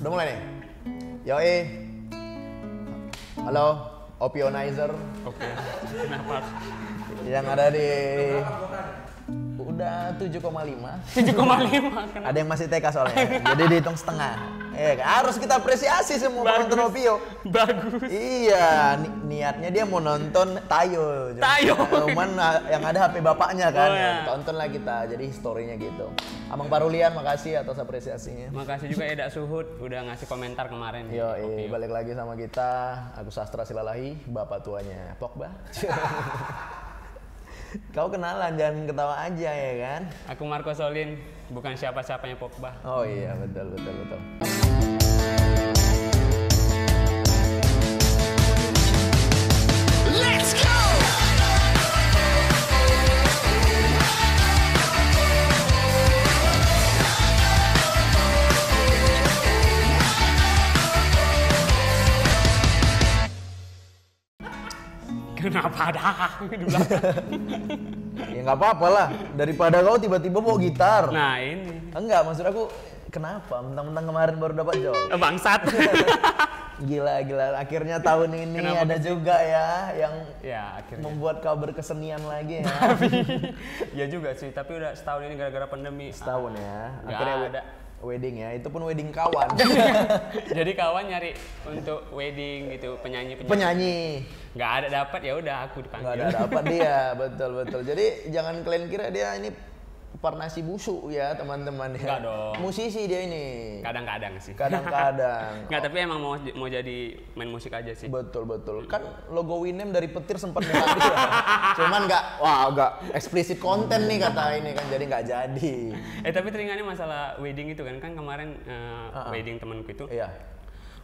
Udah mulai nih? Yoi. Halo, Opionizer. Oke. Kenapa? Yang ada di udah 7,5. 7,5. Ada yang masih TK soalnya. Jadi dihitung setengah. Harus kita apresiasi semua penonton Opio. Bagus. Iya, niatnya dia mau nonton Tayo. Tayo. Cuman yang ada HP bapaknya kan. Oh, ya. Tontonlah kita. Jadi story-nya gitu. Abang Parulian, makasih atas apresiasinya. Makasih juga Eda Suhud udah ngasih komentar kemarin. Yo, balik lagi sama kita. Aku Sastra Silalahi, bapak tuanya Pogba. Kau kenalan, jangan ketawa aja ya kan? Aku Marco Solin, bukan siapa-siapanya Pogba. Oh iya, betul. Let's go! Kenapa ada di belakang? Ya nggak apa-apa lah, daripada kau tiba-tiba bawa gitar. Nah ini. Enggak, maksud aku kenapa? Mentang-mentang kemarin baru dapat job. Bangsat. Gila. Akhirnya tahun ini Kenapa ada juga ya yang akhirnya. membuat kau berkesenian lagi ya. Ya juga sih, tapi udah setahun ini gara-gara pandemi. Setahun ya. Nggak Akhirnya ada. wedding ya, itu pun wedding kawan. Jadi kawan nyari untuk wedding gitu, penyanyi. Nggak ada dapat, ya udah aku dipanggil. Nggak ada dapat dia, betul. Jadi jangan kalian kira dia ini Parnasi busuk ya teman-teman ya. Nggak dong. Musisi dia ini. Kadang-kadang sih. Kadang-kadang. Nggak, tapi emang mau jadi main musik aja sih. Betul. Kan logo Winem dari petir sempat minta dia. Cuman nggak eksplisit konten nih kata ini kan, jadi nggak jadi. Tapi teringatnya masalah wedding itu kan kemarin wedding temanku itu. Iya.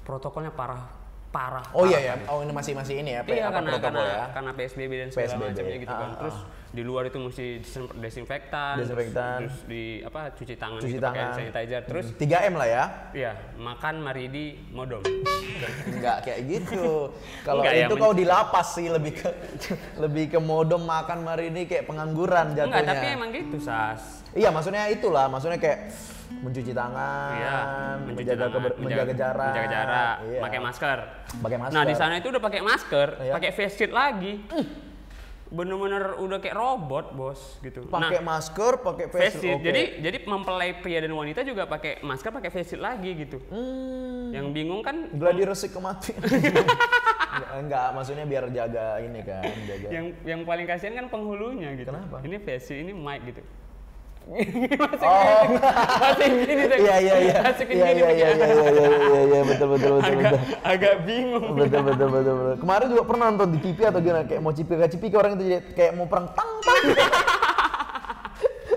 Protokolnya parah. Oh iya ya. Oh ini masih ini ya. Iya, protokol ya. karena PSBB dan segala PSBB. macamnya gitu kan. Terus di luar itu mesti desinfektan. Terus cuci tangan gitu, pakai sanitizer. Terus 3M lah ya. iya, makan maridi modom. Enggak kayak gitu. Kalau Enggak, itu ya, kau di lapas sih, lebih ke modom makan maridi kayak pengangguran jatuhnya. Enggak, tapi emang gitu, Sas. Iya, maksudnya kayak mencuci tangan, Iya, menjaga jarak, iya. Pakai masker. Pakai masker. Nah, di sana itu udah pakai masker, Iya. pakai face shield lagi. Bener-bener udah kayak robot, Bos, gitu. Pakai masker, pakai face shield. Okay. Jadi mempelai pria dan wanita juga pakai masker, pakai face shield lagi gitu. Yang bingung kan Gladi resik kematian. Enggak, maksudnya biar jaga ini kan, jaga. yang paling kasihan kan penghulunya gitu. Kenapa? Ini face shield, ini mic gitu. Masih gini deh. Iya. Masukin gini pakai. Iya, betul. Agak bingung. Betul. Kemarin juga pernah nonton di TV atau gimana, kayak mau cipika orang itu jadi kayak mau perang tang.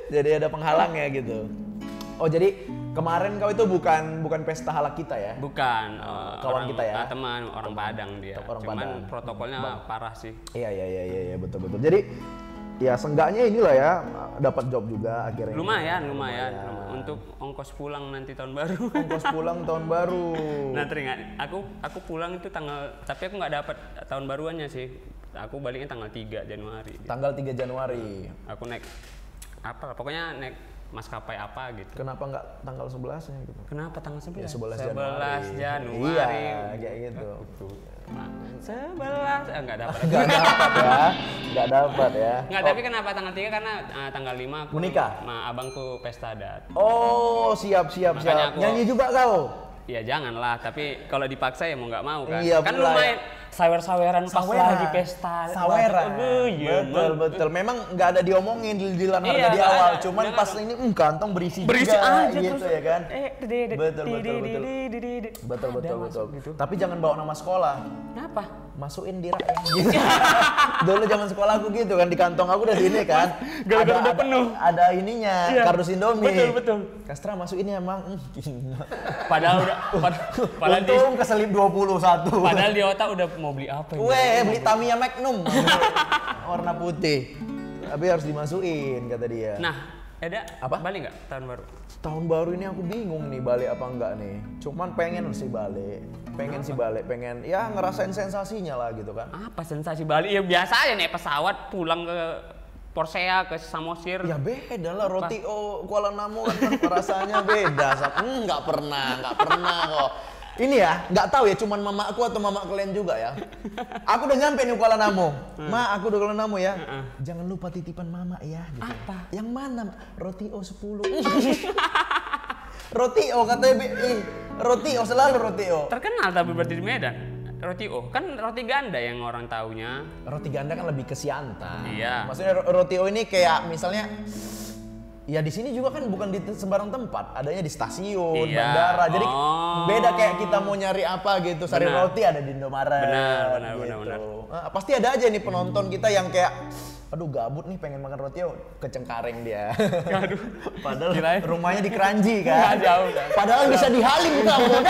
Jadi ada penghalangnya gitu. Oh, jadi kemarin kau itu bukan pesta halak kita ya? Bukan. Kawan kita ya? Teman orang Padang dia. Orang Cuman Padang. protokolnya parah sih. Iya, betul. Jadi ya seenggaknya inilah ya, dapat job juga akhirnya. Lumayan. Untuk ongkos pulang nanti tahun baru. Ongkos pulang tahun baru. Nah, teringat aku pulang itu tapi aku nggak dapat tahun baruannya sih. Aku baliknya tanggal 3 Januari. Tanggal 3 Januari. Aku naik pokoknya naik maskapai apa gitu. Kenapa nggak tanggal 11-nya gitu? Kenapa tanggal 11? Ya, 11 Januari. Iya, kayak gitu. 11 enggak dapat. Nggak dapat ya. Enggak, tapi kenapa tanggal 3? Karena tanggal 5 aku menikah. sama abangku pesta adat. Oh, siap. Makanya Nyanyi juga kau? Ya janganlah, tapi kalau dipaksa ya mau nggak mau kan. Iya, kan mulai. lumayan sawer-saweran pas lagi pesta. Saweran. Iya, Betul. Memang nggak ada diomongin di harga Iya, di awal, ada. cuman pas ini kantong berisi Berisi juga aja gitu terus. ya kan. Betul. Betul. Tapi jangan bawa nama sekolah. Kenapa? Masukin di rak yang gitu. Dulu zaman sekolah aku gitu kan, di kantong aku udah sini kan. Gara-gara udah penuh. Ada ininya, Iya. kardus Indomie. Betul. Kastra masukin ya, Mang. Padahal Untung keselip 21. Padahal di otak udah mau beli apa ya? Beli Tamiya Magnum. Warna putih. Tapi harus dimasukin kata dia. Nah, Eda, Apa? balik nggak tahun baru? Tahun baru ini aku bingung nih balik apa enggak nih. Cuman pengen sih balik. Pengen ya ngerasain sensasinya lah gitu kan. Apa sensasi balik? Ya biasa aja naik pesawat pulang ke Porsea ke Samosir. Ya beda lah, roti Kuala Namu kan rasanya beda. Nggak pernah kok. Ini ya, nggak tahu ya, cuman mama aku atau mama kalian juga ya. Aku udah nyampe nih Kuala Namu. Ma, aku udah Kuala Namu ya. Jangan lupa titipan mama ya. Gitu. Apa? Yang mana? Roti 10. Roti katanya, roti selalu roti. Terkenal tapi berarti di Medan. Roti kan roti ganda yang orang taunya. Roti ganda kan lebih ke Siantar. Iya. Maksudnya roti ini kayak misalnya, ya di sini juga kan bukan di sembarang tempat, adanya di stasiun, bandara. Jadi beda kayak kita mau nyari apa gitu, sari roti ada di Indomaret. Benar. Pasti ada aja nih penonton kita yang kayak, aduh gabut nih pengen makan roti ke Cengkareng dia. Aduh. Padahal rumahnya di Kranji kan. Jauh kan. Padahal bisa di Halim kamu.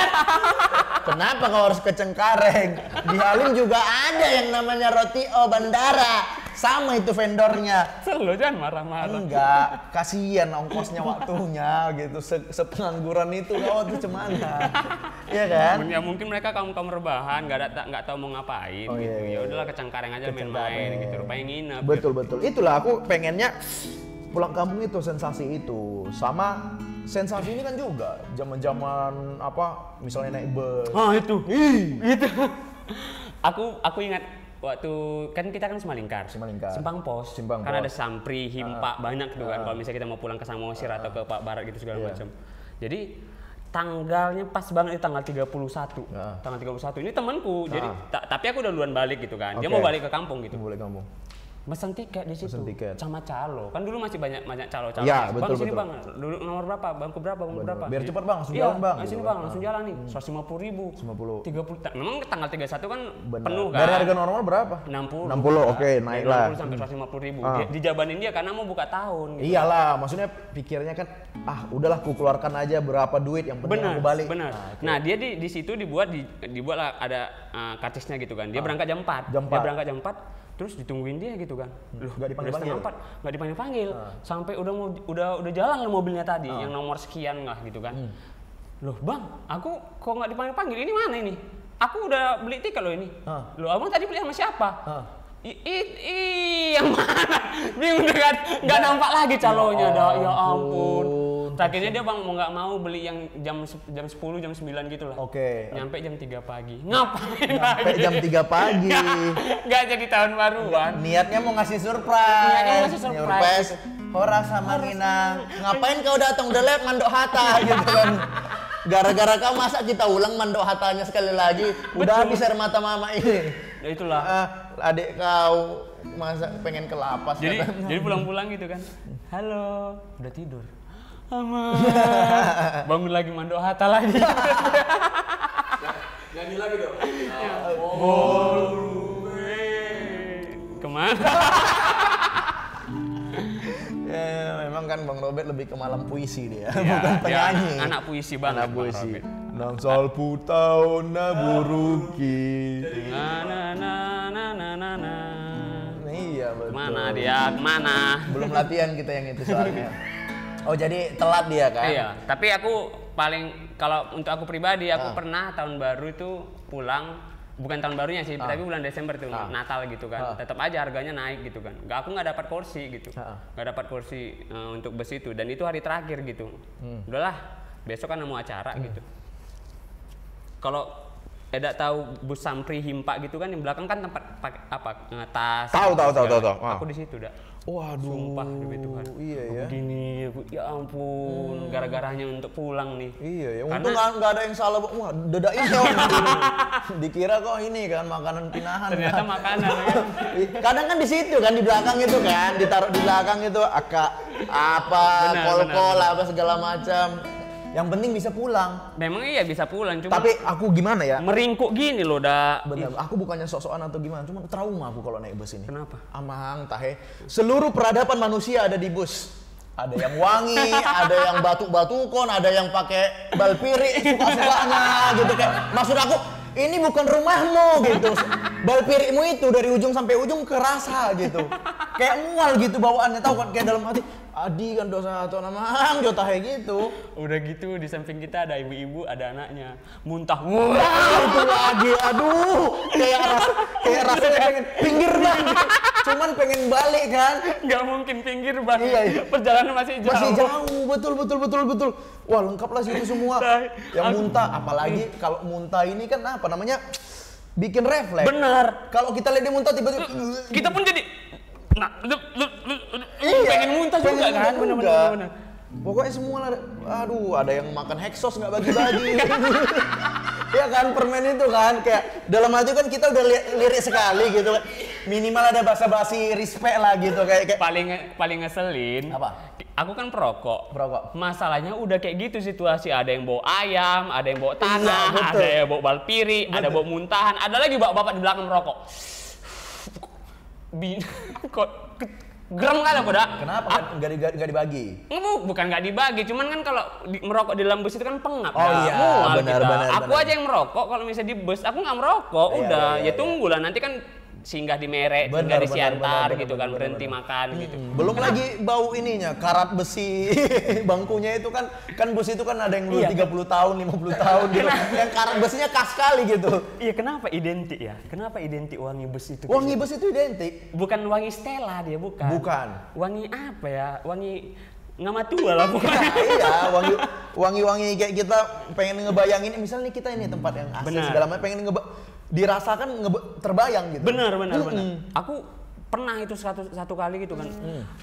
Kenapa kau harus ke Cengkareng? Di Halim juga ada yang namanya roti bandara. Sama itu vendornya. Selalu jangan marah-marah. Enggak, kasihan ongkosnya waktunya gitu. Sepengangguran itu tuh cemana. Iya kan? Ya mungkin mereka kaum rebahan, nggak tahu mau ngapain gitu. Ya udahlah ke Cengkareng aja main-main gitu. Rupanya nginep. Betul. Itulah aku pengennya pulang kampung itu, sensasi itu. Sama sensasi ini kan juga zaman-zaman apa misalnya naik bus. Itu. Aku ingat waktu kan kita kan Semalingkar. Simpang Pos. Kan ada Sampri, Himpak banyak tuh kan kalau misalnya kita mau pulang ke Samosir atau ke Pak Barat gitu segala macam. Jadi tanggalnya pas banget itu tanggal 31. Tanggal 31 ini temanku. Jadi tapi aku udah duluan balik gitu kan. Dia mau balik ke kampung gitu. Mesen tiket di situ sama calo. Kan dulu masih banyak calo. Ya, bang betul, sini bang, dulu nomor berapa? Bangku berapa? Biar cepat bang, langsung jalan bang. Sini bang, langsung jalan nih. 150.000. 30. Memang tanggal 31 kan penuh kan. Dari harga normal berapa? 60. Oke, naiklah. 60 sampai 150.000. Dijabanin dia karena mau buka tahun. Gitu. Iyalah, maksudnya pikirnya kan, udahlah ku keluarkan aja berapa duit yang penting aku balik. Benar. Nah, dia di situ dibuatlah ada karcisnya gitu kan. Dia berangkat jam 4. Dia berangkat jam 4. Terus ditungguin dia gitu kan. Loh, nggak dipanggil-panggil. Nggak dipanggil-panggil. Sampai udah jalan lah mobilnya tadi yang nomor sekian lah gitu kan. Loh, Bang, aku kok nggak dipanggil-panggil? Ini mana ini? Aku udah beli tiket loh ini. Loh, Abang tadi beli sama siapa? Yang mana? Bingung kan? Nggak nampak lagi calonya dah. Ya ampun. Terakhirnya dia bang nggak mau beli yang jam 10, jam 9 gitu lah. Nyampe jam 3 pagi. Ngapain? Nyampe jam 3 pagi. Nggak jadi tahun baruan. Niatnya mau ngasih surprise. Hora sama Nina. Ngapain kau datang? Udah lihat Mandok Hatta gitu kan. Gara-gara kau masa kita ulang Mandok Hattanya sekali lagi. Udah habis air mata mama ini. Ya itulah. Adik kau masa pengen ke lapas. Jadi pulang-pulang gitu kan. Halo, udah tidur. Ama. Bangun lagi Mandok Hatta lagi. Nyanyi lagi dong. Kemana? Ya, memang kan Bang Robert lebih ke malam puisi dia, bukan penyanyi. Anak puisi banget. Anak puisi. Nang salpu tau na buruki. Iya betul. Kemana? Belum latihan kita yang itu soalnya. Oh jadi telat dia kan? Iya, tapi aku kalau untuk aku pribadi aku pernah tahun baru itu pulang, bukan tahun barunya sih, tapi bulan Desember tuh Natal gitu kan. Tetap aja harganya naik gitu kan. Aku nggak dapat kursi gitu. Nggak dapat kursi untuk bus itu dan itu hari terakhir gitu. Udahlah, besok kan mau acara gitu. Kalau tahu bus Sampri Himpak gitu kan, yang belakang kan tempat tas. Tahu. Aku di situ dah. Waduh. Sumpah demi Tuhan. Iya ya. Begini, ya ampun, gara-garanya untuk pulang nih. Iya ya. Untung nggak ada yang salah. Wah, dedain ya. Dikira kok ini kan makanan pinahan. Ternyata makanan ya. Kadang kan di situ kan, di belakang itu kan, ditaruh di belakang itu kol-kol apa segala macam. Yang penting bisa pulang. Memang iya bisa pulang, cuma tapi aku gimana ya? Meringkuk gini loh dah. Bener, aku bukannya sok-sokan atau gimana, cuma trauma aku kalau naik bus ini. Kenapa? Amang, tahe. Seluruh peradaban manusia ada di bus. Ada yang wangi, ada yang batuk-batukon, ada yang pakai balpiri suka-sukanya gitu kayak. Maksud aku, ini bukan rumahmu gitu. Balpirimu itu dari ujung sampai ujung kerasa gitu. Kayak mual gitu bawaannya, tahu kan, kayak dalam hati. Adi kan dosa atau nama jota kayak gitu. Udah gitu di samping kita ada ibu-ibu, ada anaknya muntah. Wah, itu lagi, aduh, kayak rasanya pengen pinggir bang, cuman pengen balik kan. Nggak mungkin pinggir bang. Iya. Perjalanan masih jauh. Masih jauh, betul. Wah lengkap lah situ semua. Yang muntah, apalagi kalau muntah ini kan apa namanya, bikin refleks. Benar. Kalau kita lihat dia muntah tiba-tiba, kita pun jadi, pengen muntah juga kan. Benar. Pokoknya semua lah, aduh ada yang makan Hexos nggak bagi-bagi. Ya kan permen itu kan kayak dalam hati kan kita udah lirik sekali gitu kan. Minimal ada basa-basi respect lah gitu kayak paling ngeselin. Apa? Aku kan perokok. Masalahnya Masalahnya udah kayak gitu situasi, ada yang bawa ayam, ada yang bawa tanah, ada yang bawa balpiri, ada bawa muntahan, ada lagi bapak di belakang merokok. Kok geram kan aku dah. Kenapa kan nggak dibagi? Bukan nggak dibagi, cuman kan kalau merokok di dalam bus itu kan pengap. Oh iya, benar. Aku aja yang merokok, kalau misalnya di bus aku nggak merokok, udah ya tunggulah nanti kan singgah di Merek, singgah di Siantar gitu kan, berhenti makan gitu. Belum lagi bau ininya, karat besi bangkunya itu kan bus itu kan ada yang dulu 30 tahun, 50 tahun gitu. Yang karat besinya khas sekali gitu. Iya, kenapa identik ya? Kenapa identik wangi bus itu? Wangi bus itu identik. Bukan wangi Stella dia, bukan. Wangi apa ya? Wangi ngamatua lah pokoknya. Iya, wangi-wangi kayak kita pengen ngebayangin misalnya kita ini tempat yang asli segala macam pengen dirasakan terbayang gitu. Benar. Aku pernah itu satu kali gitu kan.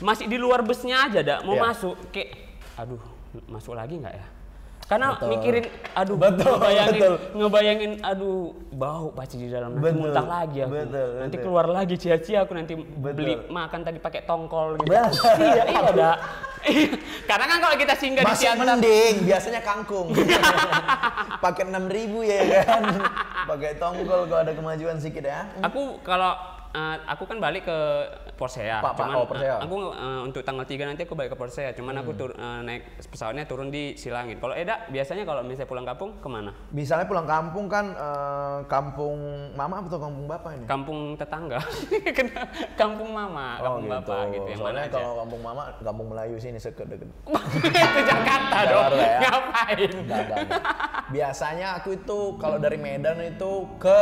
Masih di luar busnya aja dah mau masuk kayak aduh, masuk lagi nggak ya? Karena mikirin aduh ngebayangin aduh bau pasti di dalam nanti muntah lagi aku. Nanti keluar lagi cia-cia aku nanti beli makan tadi pakai tongkol gitu. Iya dah. Karena kan kalau kita singgah di Siantar mending, biasanya kangkung. Pakai 6.000 ya kan. Pakai tongkol kalau ada kemajuan sedikit ya. Aku kan balik ke Porsea. Aku untuk tanggal 3 nanti aku balik ke Porsea. Cuman aku naik pesawatnya turun di Silangit. Kalau Eda biasanya kalau misalnya pulang kampung kemana? Misalnya pulang kampung kan kampung mama atau kampung bapak ini? Kampung tetangga. Kampung mama, kampung bapak gitu yang soalnya mana aja. kalau kampung mama, kampung Melayu sini deket. Ke Jakarta dong. Ya? Ngapain? Enggak. Biasanya aku itu kalau dari Medan itu ke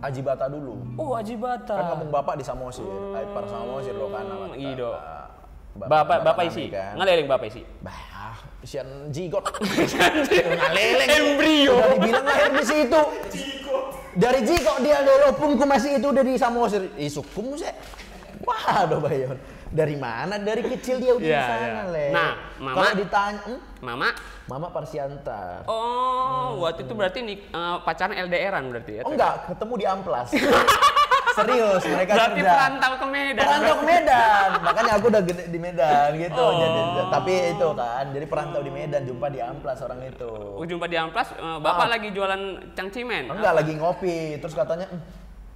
Ajibata dulu. Oh, Ajibata. Kan kampung bapak di Samosir. Par Samosir lo kan. Iya. Bapak isi. Kan? Ngaleleng bapak isi. Bah, isian jigot. Ngaleleng. Embrio. Udah dibilang lahir di situ. Dari jigot dia walaupun ku masih itu udah di Samosir. Isukum sih. Waduh bayon. Dari mana? Dari kecil dia udah di sana, Le. Nah, Mama. Kalau ditanya, Mama Parsiantar. Oh, waktu itu berarti pacaran LDR-an berarti ya? Oh enggak, ketemu di Amplas. Serius, mereka berarti perantau ke Medan. Perantau ke Medan. Makanya aku udah gede di Medan gitu. Jadi, tapi itu kan, jadi perantau di Medan, jumpa di Amplas orang itu. Jumpa di Amplas, Bapak lagi jualan cangcimen? Enggak, lagi ngopi. Terus katanya,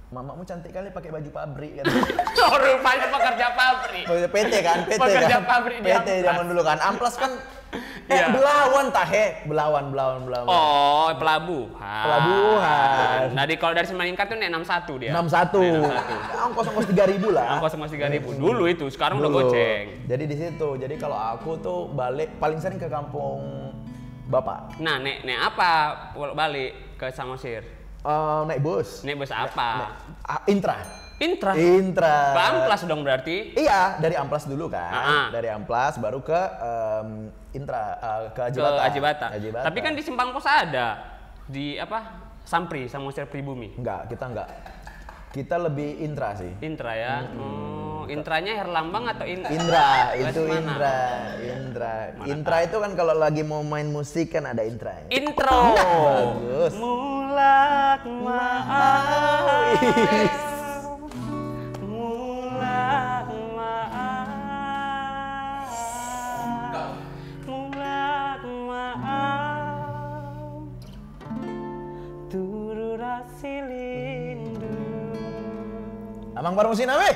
mamamu cantik kali pakai baju pabrik kan. Oh, rupanya pekerja pabrik. PT kan. Pekerja pabrik di PT zaman dulu kan. Amplas kan Belawan. Oh, pelabuhan. Nah, kalau dari Semaningkat tuh nek 61 dia. 61. Ongkos 3.000 lah. Ongkos 3.000. Dulu itu, sekarang udah goceng. Jadi di situ. Jadi kalau aku tuh balik paling sering ke kampung bapak. Nah, nek apa balik ke Samosir? Naik bus. Naik bus apa? Intra. Amplas dong berarti? Iya, dari Amplas dulu kan. Dari Amplas baru ke Intra, ke Ajibata. Tapi kan di Simpang Pos ada di Sampri, Samosir Pribumi. Enggak, kita lebih Intra sih. Intra ya. Intranya Herlambang atau Indra, itu Intra itu kan kalau lagi mau main musik kan ada Intra. Intro. Bagus. Mulak maaf. Amang baru musim ame.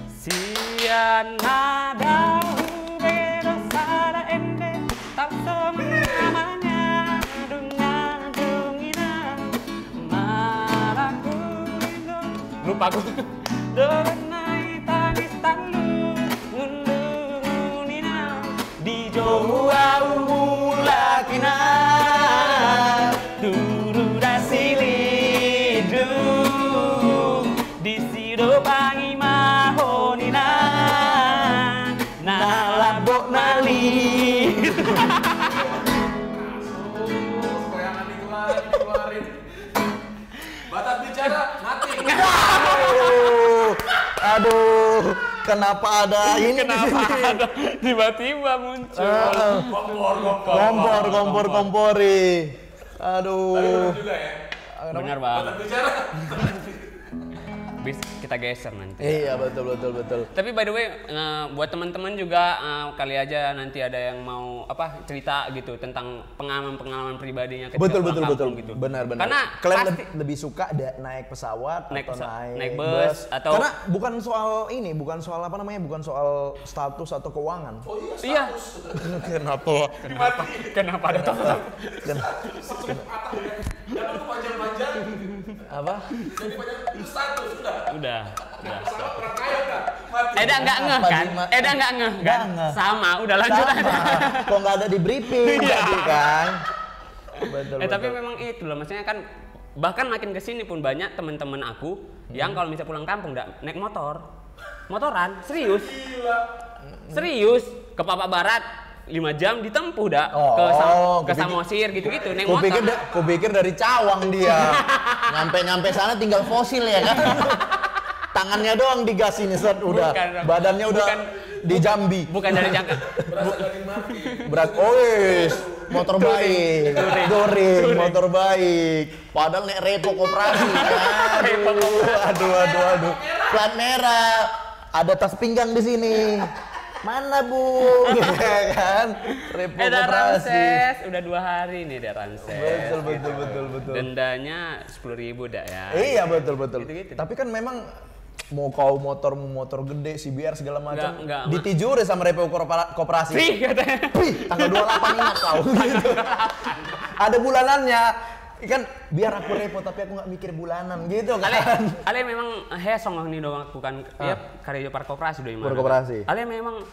Sian nada hubero sada ende tak namanya dungan dungina maraku lupa aku donai tangis talu ngundu ngunina ina dururasi lidu disido pangi mahonina nalabok nali. Goyangan dikeluarin. Batas bicara mati. Aduh, kenapa ada ini? Kenapa ada tiba-tiba muncul? Kompor-kompori. Aduh. Benar juga ya. Benar bang. Batas bicara. Kita geser nanti. Iya betul. Tapi by the way, buat teman-teman juga kali aja nanti ada yang mau cerita gitu tentang pengalaman pribadinya ketika Betul pulang kampung gitu. Benar. Karena kalian pasti lebih suka naik pesawat atau naik bus atau karena bukan soal ini, bukan soal status atau keuangan. Oh iya. Kenapa ada total? Status patah ya. Jangan lu panjang-panjang. Apa? Jadi banyak status Udah. Pesawat orang kaya kan? Mati. Eda nggak ngeh kan? Eda nggak ngeh kan? Sama, udah lanjut aja. Kok nggak ada di briefing tadi kan? Betul. Tapi memang itu loh, maksudnya kan bahkan makin kesini pun banyak teman-teman aku yang kalau misalnya pulang kampung naik motoran, serius ke Papak Barat 5 jam ditempuh ke Samosir gitu-gitu naik motor. Kupikir dari Cawang dia. Nyampe sana tinggal fosil ya kan. Tangannya doang digas ini set udah. Badannya udah di Jambi. Bukan dari Jakarta. Berasal dari mati. Motor baik. Touring, motor baik. Padahal nek repo koperasi. Aduh. Plat merah. Ada tas pinggang di sini. Mana Bu? Kan? Repo koperasi. Ramses, udah 2 hari nih dia Ramses. Betul. Dendanya 10.000 dah ya. Iya betul. Gitu. Tapi kan memang mau kau motor gede, CBR segala macam, Enggak, ditijuri sama repo koperasi. Sih katanya. Tanggal 28 ingat kau. Gitu. Ada bulanannya. Kan biar aku repo tapi aku nggak mikir bulanan gitu kan. Ale memang hesong nih doang bukan ya karya par koperasi doang. Koperasi. Ale memang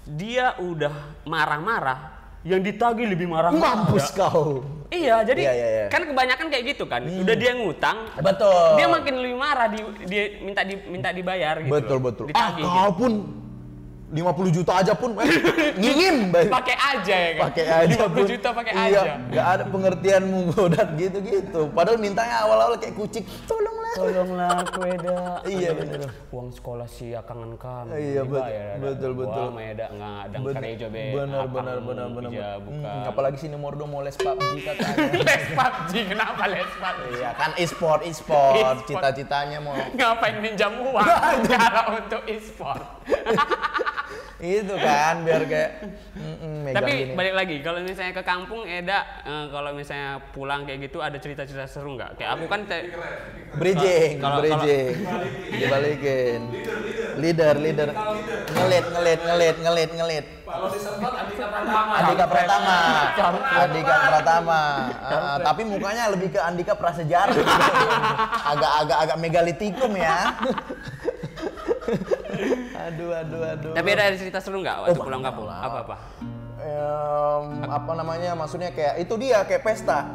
dia udah marah-marah yang ditagih lebih marah. Mampus kau. Iya, jadi Iya. kan kebanyakan kayak gitu kan. Udah dia ngutang. Betul. Dia makin lebih marah dia minta dibayar gitu. Betul. Ditagih, Kau pun 50 juta aja pun ngingin. Pakai aja ya kan? Pakai aja 50 juta pakai iya, aja. Gak ada pengertianmu godat gitu. Padahal mintanya awal-awal kayak kucing. Tolonglah aku Eda. Iya benar. Uang sekolah sih kangen kamu. Iya betul. Wah, Eda nggak ada karejo be. Benar. Apalagi sini Mordo mau les PUBG katanya. Les PUBG, kenapa les PUBG? Iya kan e-sport. Cita-citanya mau. Ngapain minjam uang kalau untuk e-sport? Itu kan biar kayak Tapi gini. balik lagi kalau misalnya ke kampung Eda kalau misalnya pulang kayak gitu ada cerita-cerita seru nggak? Kayak aku kan bridging dibalikin leader ngelit Kalau di Serpot Andika Pratama. Tapi mukanya lebih ke Andika Prasejarah. agak megalitikum ya. Aduh. Tapi ada cerita seru nggak waktu pulang kampung? Apa? Apa namanya? Maksudnya kayak itu dia kayak pesta.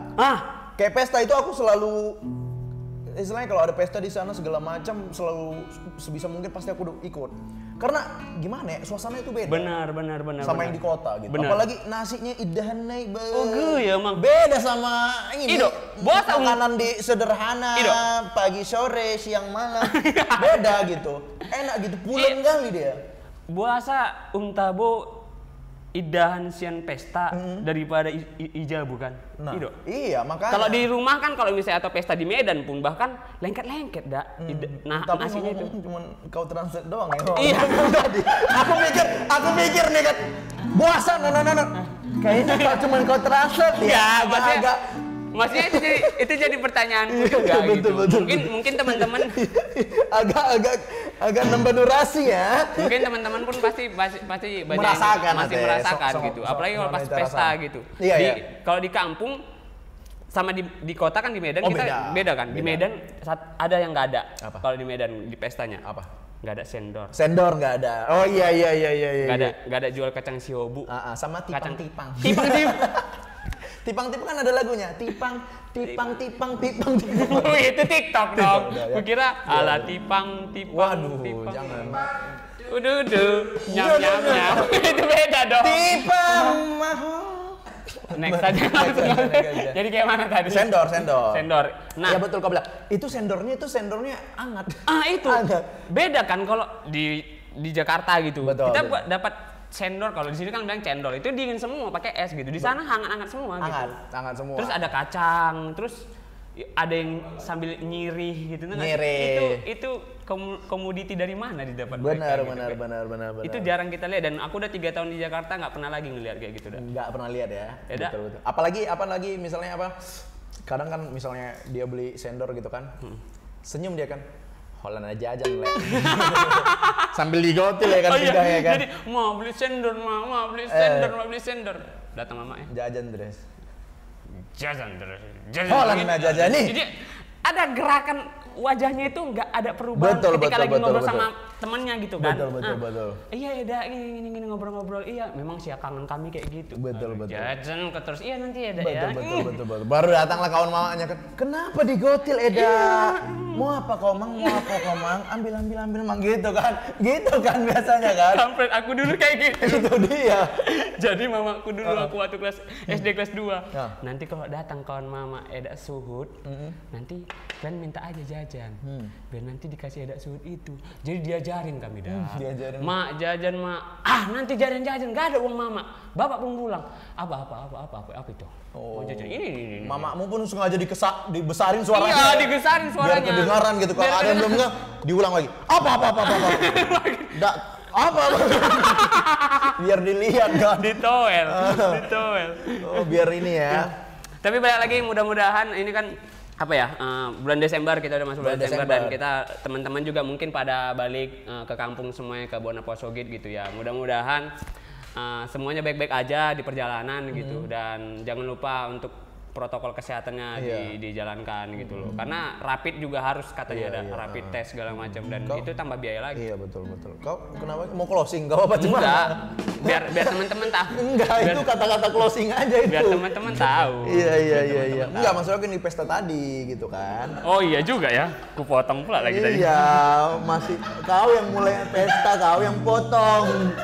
Kayak pesta itu aku selalu istilahnya kalau ada pesta di sana segala macam selalu sebisa mungkin pasti aku ikut. Karena gimana ya, suasana itu beda. Benar. Sama yang di kota gitu. Benar. Apalagi nasinya idahan naik ya emang. beda sama ini. Ido, makanan di sederhana, pagi sore, siang malam. Beda gitu. Enak gitu, pulen kali dia. Buasa Tabo idahan sian pesta daripada ija bukan? Nah, Ido. iya makanya. Kalau di rumah kan kalau misalnya atau pesta di Medan pun bahkan lengket-lengket tapi nasinya itu. Cuman kau translate doang ya. Iya. aku mikir nih kan. Buasa kayaknya kau cuman kau translate ya. Maksudnya itu jadi pertanyaanku juga gitu. Betul. Mungkin teman-teman agak nambah durasi ya. Mungkin teman-teman pun pasti banyak merasakan merasakan gitu. Apalagi kalau pas pesta gitu. Iya. Kalau di kampung sama di kota kan di Medan kita beda kan. Di Medan ada yang nggak ada. Kalau di Medan di pestanya. Apa? Nggak ada sendor. Sendor nggak ada. Oh iya. Nggak ada jual kacang siobu. Sama tipang-tipang. Tipang-tipang kan ada lagunya. Tipang. Itu TikTok dong. Kukira ala tipang. Waduh, jangan. Udah. Nyam. Itu beda dong. Tipang. Next aja langsung. Jadi kayak mana tadi? Sendor. Nah, ya betul kau bilang. Itu sendornya hangat. Itu. Hangat. Beda kan kalau di Jakarta gitu. Betul, kita dapat sendor, kalau di sini kan bilang cendol, itu dingin semua pakai es gitu. Di sana hangat-hangat semua gitu. Hangat semua. Terus ada kacang, terus ada yang sambil nyirih gitu. Itu komoditi dari mana didapat? Benar. Itu jarang kita lihat, dan aku udah 3 tahun di Jakarta nggak pernah lagi ngelihat kayak gitu dah. Nggak pernah lihat ya. Betul. Apalagi misalnya apa? Kadang kan misalnya dia beli sendor gitu kan. Senyum dia kan. Holan aja Le. Sambil digotil ya kan iya. ya kan. Jadi mau beli sendor. Datang mama ya. Jajan Dres. Holan aja nih. Jadi ada gerakan wajahnya itu nggak ada perubahan ketika lagi ngobrol sama temennya gitu kan. Betul. Iya gini ngobrol-ngobrol. Iya, memang sih kangen kami kayak gitu. Betul. Jajan terus iya nanti Eda ya. Betul. Baru datanglah kawan mamanya kan. Kenapa digotil Eda? Mau apa kau Mang? Ambil Mang gitu kan biasanya kan. Kampret aku dulu kayak gitu. Itu dia. Jadi mamaku dulu aku waktu SD kelas 2. Nanti kalau datang kawan mama Eda Suhud, nanti kan minta aja jajan. Biar nanti dikasih Eda Suhud itu. Jadi diajarin kami dah. Mak jajan mak. Nanti jajan enggak ada uang mama. Bapak pun pulang. Apa itu? Oh, jajan ini. Mamamu pun sengaja dibesarin suaranya. Iya, dibesarin suaranya. Biar kedengaran gitu. Kalau ada yang belum dengar, diulang lagi. Apa. Apa? Biar dilihat kan. Ditoel. Oh, biar ini ya. Tapi balik lagi, mudah-mudahan ini kan bulan Desember, kita udah masuk bulan Desember dan kita teman-teman juga mungkin pada balik ke kampung semuanya, ke Bonaposogit gitu ya. Mudah-mudahan semuanya baik-baik aja di perjalanan gitu, dan jangan lupa untuk protokol kesehatannya dijalankan gitu loh. Karena rapid juga harus katanya ada rapid test segala macam, dan itu tambah biaya lagi. Iya betul. Kau kenapa mau closing? Kau apa cuma? Enggak. Biar teman-teman tahu. Enggak, itu kata-kata closing aja itu. Biar teman-teman tahu. Iya. Enggak, maksudnya kan di pesta tadi gitu kan. Oh iya juga ya. Ku potong pula lagi tadi. Iya, masih kau yang mulai pesta, kau yang potong.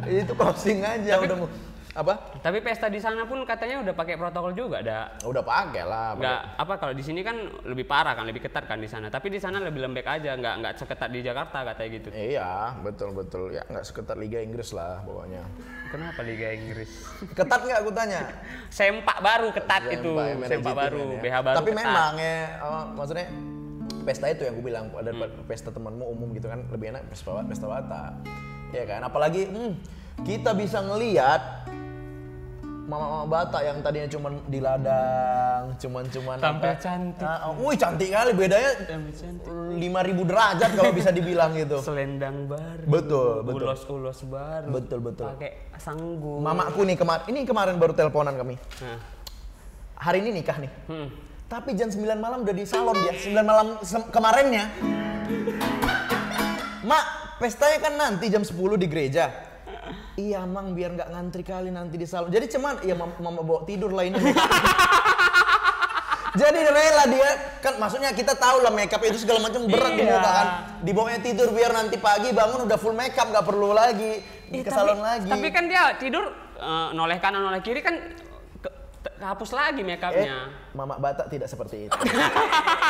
Itu closing aja udah mau. Apa? Tapi pesta di sana pun katanya udah pakai protokol juga, udah pakai lah. Kalau di sini kan lebih parah kan, lebih ketat kan di sana. Tapi di sana lebih lembek aja, nggak seketat di Jakarta katanya gitu. Iya, betul. Ya nggak seketat Liga Inggris lah pokoknya. Kenapa Liga Inggris? Ketat nggak aku tanya? Sempak baru ketat itu. Sempak baru, BH baru. Tapi ketat. memang ya, maksudnya pesta itu yang aku bilang, ada pesta temanmu umum gitu kan, lebih enak pesta Bata. Ya kan, apalagi kita bisa ngelihat mama-mama Batak yang tadinya cuma di ladang, cuman tampil cantik. Cantik kali, bedanya 5.000 derajat kalau bisa dibilang gitu. Selendang baru. Betul. Ulos baru. Betul. Pakai sanggu. Mamaku nih kemarin baru teleponan kami. Hari ini nikah nih. Tapi jam 9 malam udah di salon dia. 9 malam kemarinnya. Mak, pestanya kan nanti jam 10 di gereja. Iya Mang, biar nggak ngantri kali nanti di salon. Jadi cuman mama bawa tidur lah ini. Jadi rela dia kan, maksudnya kita tahu lah makeup itu segala macam berat di muka kan. Dibawanya tidur biar nanti pagi bangun udah full makeup, nggak perlu lagi ke salon lagi. Tapi kan dia tidur noleh kanan noleh kiri kan hapus lagi makeupnya. Mama Batak tidak seperti itu.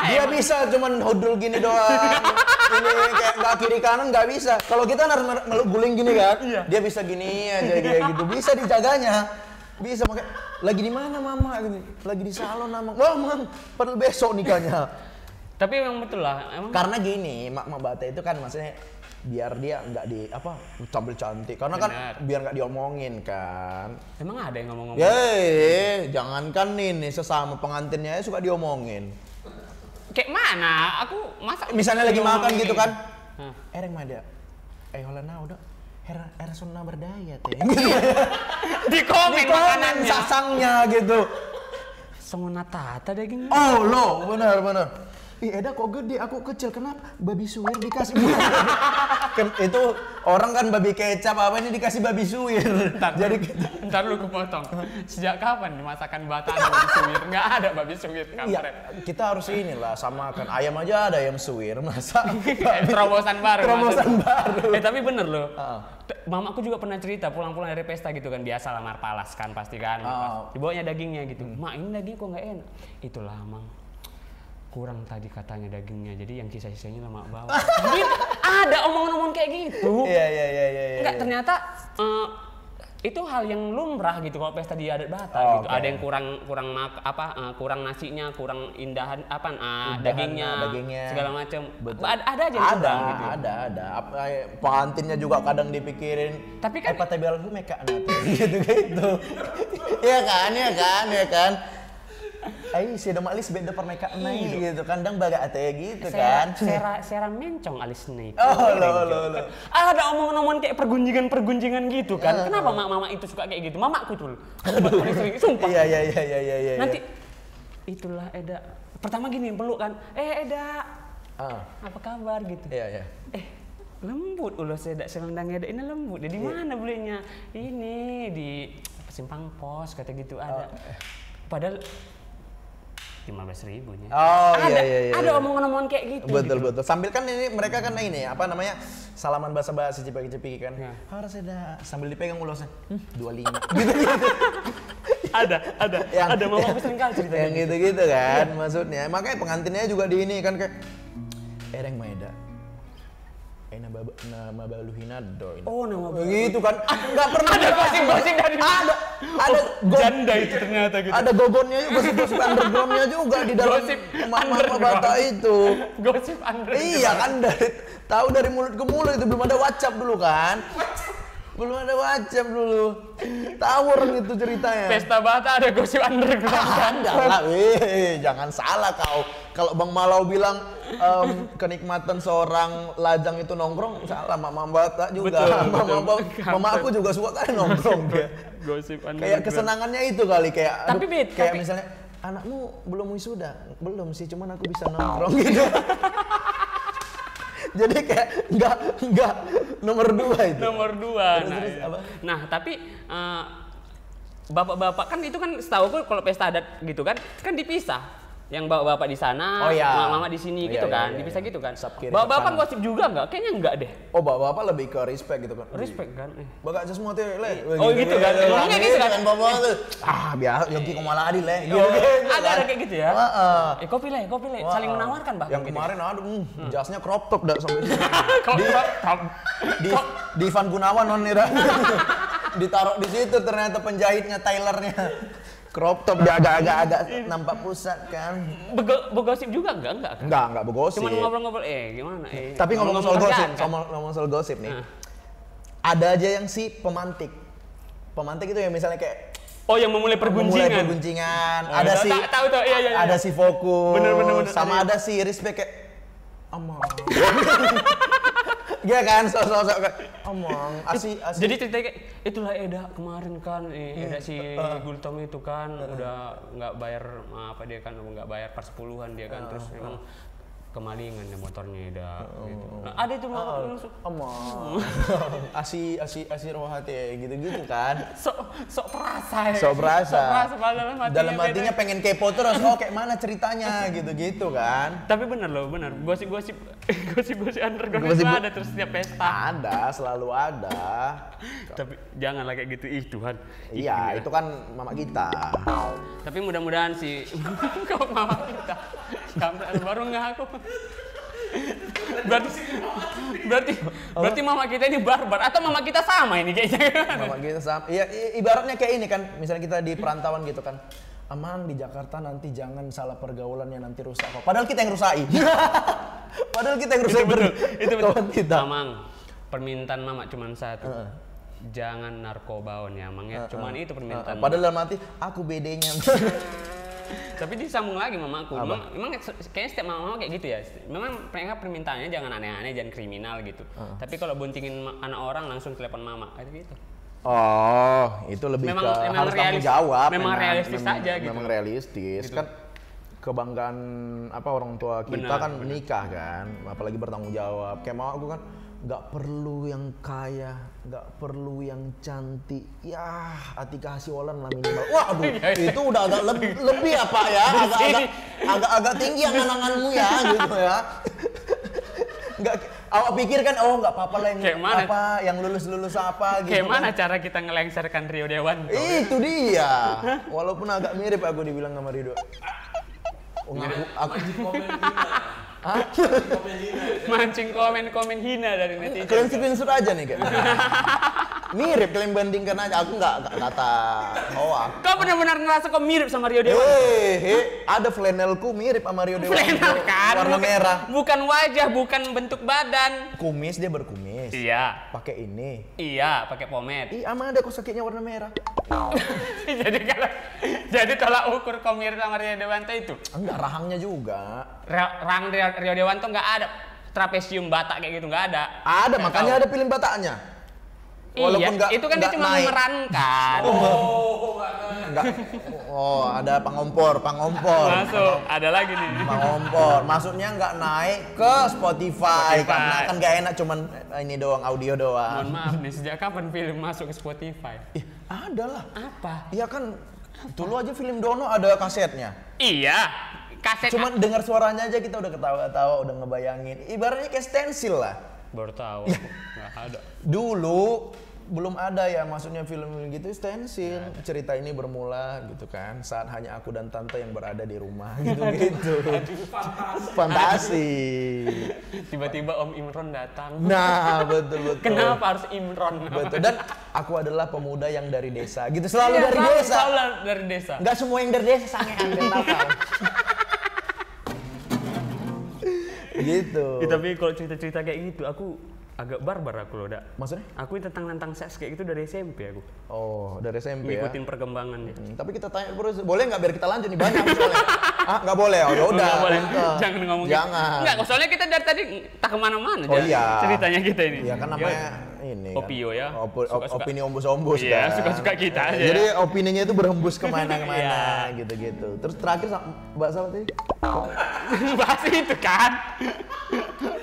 Dia bisa cuman hodul gini doang. Ini kayak nggak kiri kanan nggak bisa. Kalau kita meluk guling gini kan, dia bisa gini aja kayak gitu. Bisa dijaganya. Bisa pakai. Lagi di mana Mama? Lagi di salon Mama. Wah Mam, padahal besok nikahnya. Tapi memang betul lah. Karena gini, Mak Batak itu kan maksudnya biar dia nggak tampil cantik. Karena kan biar nggak diomongin kan. Emang ada yang ngomong-ngomong? Jangankan nih sesama pengantinnya suka diomongin. Kayak mana? Aku masa misalnya lagi makan gitu kan. Ereng mah dia. Holana udah era sunna berdaya teh. Di komen makanannya. Sasangnya gitu. Semua tata daging. Oh lo, benar. ih Eda kok gede, aku kecil, kenapa? Babi suwir dikasih. Kan itu orang kan babi kecap apa ini dikasih babi suwir. Ntar lu kepotong. Sejak kapan masakan Batak ada babi suwir? Nggak ada babi suwir. Iya, kita harus inilah samakan. Ayam aja ada ayam suwir, masa terobosan baru. Baru. Tapi bener loh. Mamaku juga pernah cerita pulang-pulang dari pesta gitu kan, biasa lah marpalas kan pasti kan. Dibawanya dagingnya gitu. Mak ini daging kok nggak enak. Itulah Mang. Kurang tadi katanya dagingnya, jadi yang sisa-sisanya lama bawa. Ada omong-omong kayak gitu. Iya. Enggak, ternyata itu hal yang lumrah gitu kalau pesta di adat Batak gitu. Okay. Ada yang kurang nasinya, kurang indahan dagingnya, segala macam. Ada aja yang kurang gitu. Ada. Pengantinnya juga kadang dipikirin. Tapi kan patebel gue meka gitu. Iya kan. Si ada alis beda permeka naik gitu kan, dang baga ate gitu kan. Sera mencong alis naik. Lo. Ada omong-omong kayak pergunjingan gitu kan. Kenapa mama itu suka kayak gitu? Mamaku tuh. Sumpah. Iya. Nanti itulah Eda. Pertama gini peluk kan. Eda. Apa kabar gitu. Iya. Lembut ulos Eda, selendang Eda ini lembut. Jadi mana belinya? Ini di Simpang Pos kata gitu ada. Padahal 15.000-nya. Ada omongan-omongan kayak gitu. Betul. Sambil kan ini mereka kan ini apa namanya salaman basa-basi cipiki-cipiki kan. Harus ada sambil dipegang ulosnya. 25. Gitu. Ada mama sering kali cerita. Yang gitu-gitu kan maksudnya. Makanya pengantinnya juga di ini kan kayak Ereng Maeda. Nama baluhina do. Nama begitu kan. Enggak pernah ada gosip-gosip dari ada janda itu ternyata gitu. Ada gogonnya juga, gosip undergroundnya juga di dalam mama Batak itu. Gosip underground. Iya kan tahu dari mulut ke mulut itu, belum ada WhatsApp dulu kan. Tahu orang itu ceritanya. Pesta Batak ada gosip underground. Ada lah, jangan salah kau. Kalau Bang Malau bilang kenikmatan seorang lajang itu nongkrong, salah Mama Batak juga. Mama aku juga suka kan nongkrong dia. Gosip underground. Kayak kesenangannya itu kali kayak tapi misalnya anakmu belum wisuda, belum sih, cuman aku bisa nongkrong gitu. Jadi kayak enggak nomor 2 itu. Nomor 2. Terus apa? Nah, tapi bapak-bapak kan itu kan setahu kalau pesta adat gitu kan dipisah. Yang bapak-bapak di sana, mama di sini gitu kan, dipisah gitu kan. Bapak-bapak gosip juga nggak? Kayaknya enggak deh. Oh, bapak-bapak lebih ke respect gitu kan. Respect kan. Bapak aja semua tuh, Le. Oh gitu kan. Ngomongnya gitu kan bapak tuh. Biasa yogi komaladi, Le. Ada kayak gitu ya. Kopi le. Saling menawarkan bahkan. Yang kemarin jasnya crop top dah sampai di Ivan Gunawan ditaruh di situ ternyata penjahitnya, tailernya. Crop top dia agak nampak pusat kan. Begosip juga enggak kan? Enggak begosip. Cuma ngobrol-ngobrol gimana Tapi ngomong soal gosip nih. Ada aja yang si pemantik. Pemantik itu ya misalnya kayak yang memulai pergunjingan. Ada si tahu iya. Ada si fokus. Bener. Sama ada si respect kayak Iya kan, sosok omong, asi. Jadi ceritanya kayak itulah Eda kemarin kan, Eda si Gultom itu kan udah nggak bayar dia kan nggak bayar per 10-an dia kan, terus memang kemalingan ya motornya Eda gitu. Nah, ada itu omong. Asi rohati gitu kan. Sok perasa. Dalam hatinya pengen kepo terus, kayak mana ceritanya gitu kan. Tapi bener. Gosip underground itu ada terus setiap pesta. Ada, selalu ada. Tapi janganlah kayak gitu, Tuhan. Iya, itu kan mama kita. Tapi mudah-mudahan sih kau mama kita. Baru ngaku. Berarti mama kita ini barbar atau mama kita sama ini kayaknya. Mama kita sama. Iya, ibaratnya kayak ini kan, misalnya kita di perantauan gitu kan. Aman di Jakarta nanti jangan salah pergaulan yang nanti rusak kok. Padahal kita yang rusai. Itu betul. Kita. Mamang, permintaan mama cuma satu. Jangan narkobaon ya, Mang ya. Cuman itu permintaan. Padahal dalam hati aku bedanya. Tapi disambung lagi mamaku. Memang kayaknya setiap mama kayak gitu ya. Memang mereka permintaannya jangan aneh-aneh, jangan kriminal gitu. Tapi kalau buntingin anak orang langsung telepon mama kayak gitu. Itu lebih ke harus tanggung jawab. Memang realistis aja gitu. Memang realistis kan. kebanggaan apa orang tua kita kan menikah kan, apalagi bertanggung jawab. Kayak mau aku kan nggak perlu yang kaya, nggak perlu yang cantik, ya Atika Hasiholan lah minimal. Wah, aduh, itu udah agak lebih apa ya, agak tinggi angan-anganmu ya, gitu ya. Nggak, awak pikir kan, oh nggak apa-apa lah yang apa, yang lulus apa gitu. Kayak mana cara kita ngelengserkan Rio Dewanto? Itu dia. Walaupun agak mirip aku dibilang sama Ridho. Aku mancing komen hina dari netizen. Kalian screenshot aja nih kayak. Mirip, kalian bandingkan aja. Aku nggak kata hoax. Kau benar-benar ngerasa kau mirip sama Rio Dewanto? Ada flanelku mirip sama Rio Dewanto. Flanel kan? Warna merah. Bukan wajah, bukan bentuk badan. Kumis, dia berkumis. Iya. Pakai ini. Iya, pakai pomade. Iya, ama ada kosakitnya warna merah. jadi tolak ukur kau mirip sama Rio Dewanto itu? Enggak, rahangnya juga. Rahang Rio Dewanto nggak ada. Trapesium Batak kayak gitu nggak ada. Ada, makanya ada film Bataknya. Walaupun iya, itu kan dia cuma memerankan. Ada pangompor. Masuk, ada lagi nih. Pangompor, maksudnya nggak naik ke Spotify. Karena kan nggak enak cuman ini doang, audio doang. Mohon maaf nih, sejak kapan film masuk ke Spotify? Ada lah. Apa? Iya kan, dulu aja film Dono ada kasetnya. Iya, kaset. Cuman dengar suaranya aja kita udah ketawa-ketawa, udah ngebayangin. Ibaratnya kayak stensil lah. Baru tahu, nggak ada. Dulu belum ada ya, maksudnya film gitu stensil. Cerita ini bermula gitu kan saat hanya aku dan tante yang berada di rumah gitu. Fantasi. Tiba-tiba Om Imron datang. Nah, betul. Kenapa harus Imron? Betul. Dan aku adalah pemuda yang dari desa. Gitu, selalu dari desa. Selalu dari desa. Enggak semua yang dari desa sangean kenapa? Gitu. Ya, tapi kalau cerita-cerita kayak gitu aku agak barbar aku loh, Dak. Maksudnya? Aku tentang seks kayak gitu dari SMP aku. Oh, dari SMP ya? Ngikutin perkembangannya. Tapi kita tanya terus, boleh nggak biar kita lanjut nih, banyak soalnya. Nggak boleh? Oh yaudah. Nggak boleh. Jangan ngomong gitu. Jangan. Nggak, soalnya kita dari tadi tak kemana-mana. Oh iya. Ceritanya kita ini. Iya kan namanya ini kan. Opio ya. Opini ombus-ombus iya, kan. suka-suka kita aja. Jadi opininya itu berhembus kemana-kemana gitu-gitu. Terus terakhir Mbak Salma tadi? Bahas itu kan.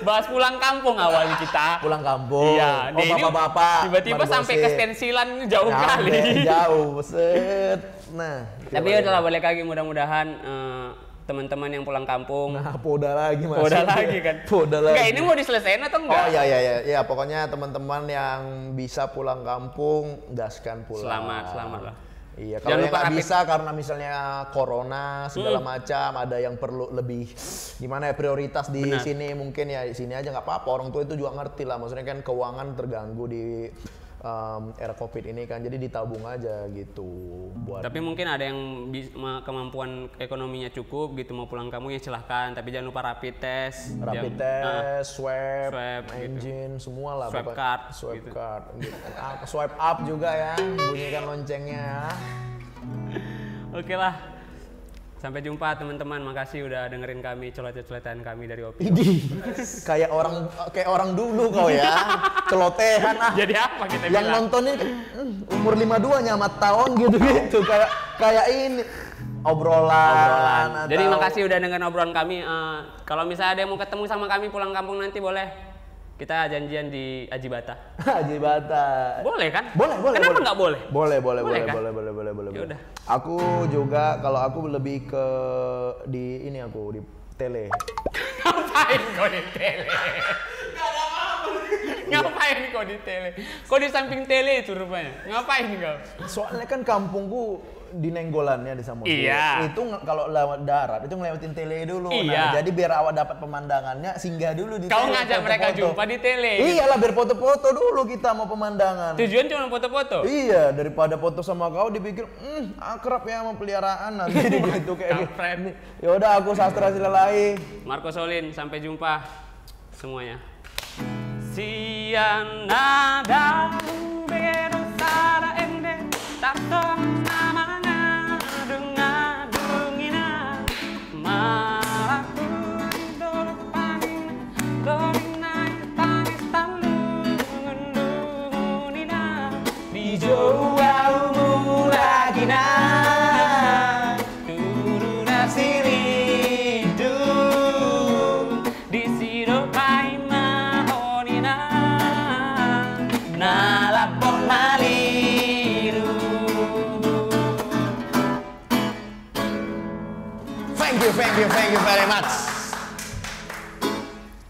Bahas pulang kampung awalnya kita. Pulang kampung. Iya. Oh bapak-bapak. Tiba-tiba sampai ke stensilan jauh kali. Jauh, set. Nah. Tapi udahlah balik lagi, mudah-mudahan teman-teman yang pulang kampung. Nah, poda lagi mas. Poda lagi kan. Poda lagi. Enggak, ini mau diselesain atau enggak? Oh iya. Pokoknya teman-teman yang bisa pulang kampung, gaskan pulang. Selamat lah. Iya, kalau yang nggak bisa karena misalnya corona segala macam, ada yang perlu lebih gimana ya, prioritas di sini, mungkin ya di sini aja nggak apa-apa. Orang tua itu juga ngerti lah, maksudnya kan keuangan terganggu di era Covid ini kan, jadi ditabung aja gitu. Tapi mungkin ada yang kemampuan ekonominya cukup gitu, mau pulang kampung ya silahkan, tapi jangan lupa rapid test, swab, engine, gitu. Semua lah. Swab card. Gitu. Swipe up juga ya, bunyikan loncengnya. Oke lah. Sampai jumpa teman-teman, makasih udah dengerin kami, celoteh-celotehan kami dari Opio. Kayak orang dulu kau ya, celotehan ah. Jadi apa kita yang bilang? nontonin umur 52 nyamat tahun gitu kayak ini obrolan. Jadi makasih udah dengerin obrolan kami. Kalau misalnya ada yang mau ketemu sama kami pulang kampung nanti boleh. Kita janjian di Aji Bata. Aji Bata. Boleh kan? Boleh. Kenapa nggak boleh? Boleh. Ya udah. Aku juga, kalau aku lebih ke di ini, aku di tele. Ngapain kau di tele? Ngapain kau di tele? Kau di samping tele itu rupanya. Ngapain kau? Soalnya kan kampungku di Nenggolannya di Samosir. Iya. Itu kalau lewat darat itu ngelewatin tele dulu. Iya. Nah, jadi biar awak dapat pemandangannya, singgah dulu di Kau tele. ngajak mereka jumpa di tele. Iyalah, biar foto-foto dulu kita mau pemandangan. Tujuan cuma foto-foto. Iya, daripada foto sama kau dipikir akrab ya sama peliharaan nanti gitu kayak gitu. Ya udah, aku Sastra Silalai. Marco Solin, sampai jumpa semuanya. Siana dalu bedo sara ende tato namanya dengadungina malaku dulu paning dominai tanis talungunina di jauh mulagina turuna siri Thank you very much.